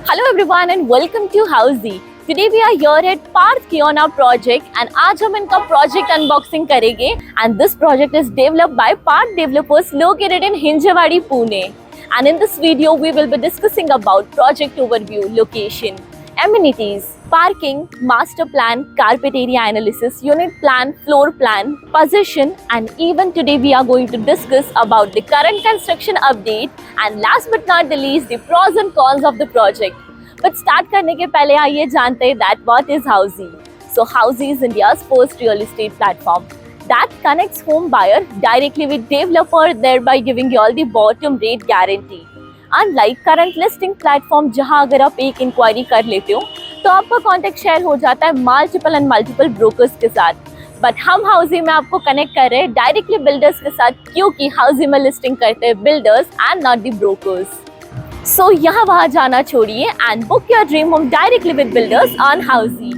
Hello everyone and welcome to Housey. Today we are here at Parth Kiona project and आज हम इनका project unboxing करेंगे and this project is developed by Parth Developers located in Hinjawadi, Pune. And in this video we will be discussing about project overview, location, amenities, parking, master plan, carpet area analysis, unit plan, floor plan, position, and even today we are going to discuss about the current construction update and last but not the least the pros and cons of the project. But start करने के पहले आइए जानते हैं that what is Housey. So Housey is India's first real estate platform that connects home buyer directly with developer, thereby giving you all the bottom rate guarantee. Unlike current listing platform जहां अगर आप एक inquiry कर लेते हो तो आपका contact share हो जाता है मल्टीपल ब्रोकर्स के साथ, बट हम हाउसी में आपको कनेक्ट कर रहे हैं डायरेक्टली बिल्डर्स के साथ, क्योंकि हाउसी में लिस्टिंग करते हैं builders and not the brokers. So यहाँ वहाँ जाना छोड़िए and book your dream home directly with builders on Housiey.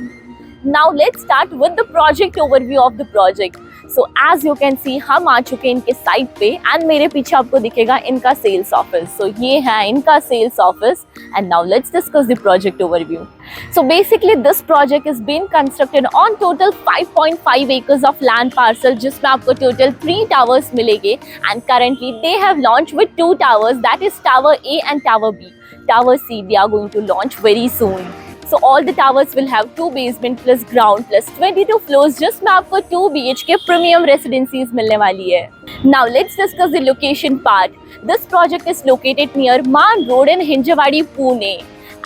Now let's start with the project overview of the project. So as you can see हम आ चुके हैं इनके site पे एंड मेरे पीछे आपको दिखेगा इनका सेल्स ऑफिस. सो ये है इनका sales office and now let's discuss the project overview. So basically this project is being constructed on total 5.5 acres of land parcel जिसमें आपको total 3 towers मिलेंगे and currently they have launched with 2 towers, that is Tower A and Tower B. Tower C they are going to launch very soon. So all the towers will have 2 basement plus ground plus 22 floors जिसमें आपको 2 BHK premium residencies मिलने वाली है. Now let's discuss the location part. This project is located near Man Road in Hinjawadi, Pune.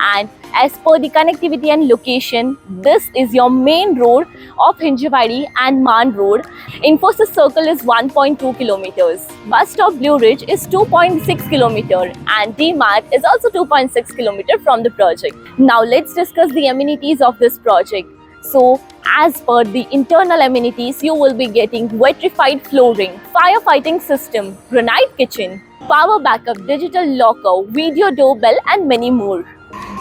And as per the connectivity and location, this is your main road of Hinjawadi and Man Road. Infosys Circle is 1.2 kilometers. Bus stop Blue Ridge is 2.6 kilometer and D-Mart is also 2.6 kilometer from the project. Now let's discuss the amenities of this project. So as per the internal amenities, you will be getting vitrified flooring, firefighting system, granite kitchen, power backup, digital locker, video doorbell and many more.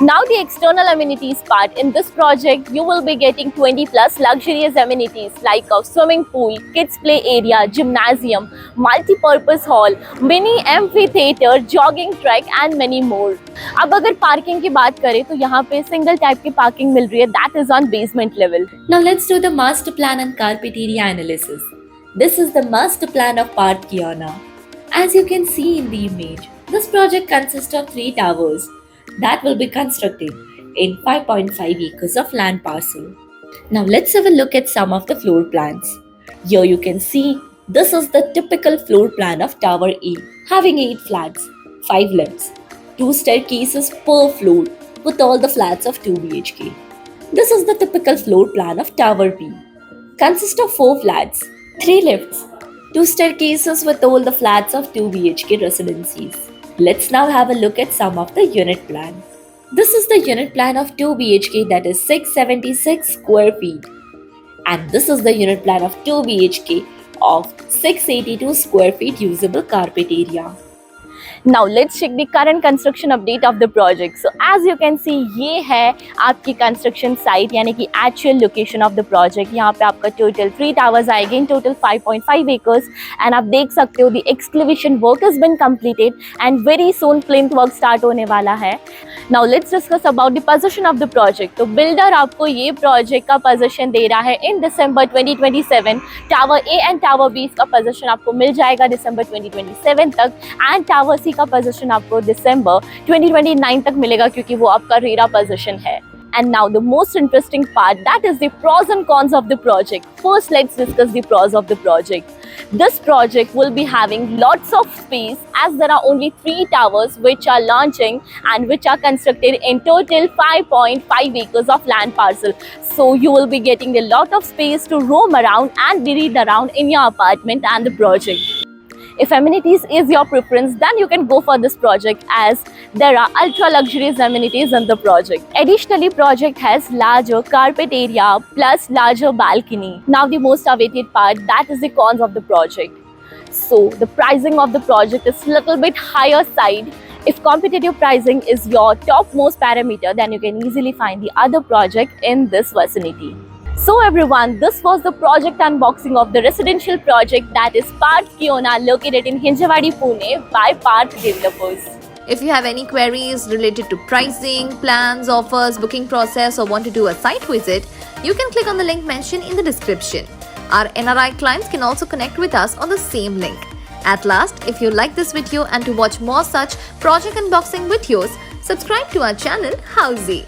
Now the external amenities part. In this project you will be getting 20 plus luxurious amenities like a swimming pool, kids play area, gymnasium, multi-purpose hall, mini amphitheater, jogging track and many more. अब अगर parking की बात करें तो यहाँ पे single type की parking मिल रही है, that is on basement level. Now let's do the master plan and carpet area analysis. This is the master plan of Parth Kiona. As you can see in the image, this project consists of 3 towers that will be constructed in 5.5 acres of land parcel. Now let's have a look at some of the floor plans. Here you can see this is the typical floor plan of Tower A, having 8 flats, 5 lifts, 2 staircases per floor with all the flats of 2 BHK. This is the typical floor plan of Tower B. Consists of 4 flats, 3 lifts, 2 staircases with all the flats of 2 BHK residencies. Let's now have a look at some of the unit plan. This is the unit plan of 2 BHK, that is 676 square feet. And this is the unit plan of 2 BHK of 682 square feet usable carpet area. Now let's check the current construction update of the project. So as you can see ये है आपकी construction site यानी कि actual location of the project. यहाँ पे आपका total 3 towers आएंगे in total 5.5 acres and आप देख सकते हो the excavation work has been completed and very soon plinth work start होने वाला है. Now let's discuss about the possession of the project. तो builder आपको ये project का possession दे रहा है in December 2027. Tower A and Tower B का possession आपको मिल जाएगा December 2027 तक and Tower C का पोजीशन आपको दिसंबर 2029 तक मिलेगा क्योंकि वो आपका रेरा पोजीशन है. And now the most interesting part, that is the pros and cons of the project. First let's discuss the pros of the project. This project will be having lots of space as there are only 3 towers which are launching and which are constructed in total 5.5 acres of land parcel. So you will be getting a lot of space to roam around and breathe around in your apartment and the project. If amenities is your preference, then you can go for this project as there are ultra luxurious amenities in the project. Additionally, project has larger carpet area plus larger balcony. Now the most awaited part, that is the cons of the project. So the pricing of the project is little bit higher side. If competitive pricing is your topmost parameter, then you can easily find the other project in this vicinity. So everyone, this was the project unboxing of the residential project that is Parth Kiona located in Hinjawadi, Pune by Parth Developers. If you have any queries related to pricing, plans, offers, booking process, or want to do a site visit, you can click on the link mentioned in the description. Our NRI clients can also connect with us on the same link. At last, if you like this video and to watch more such project unboxing videos, subscribe to our channel Housey.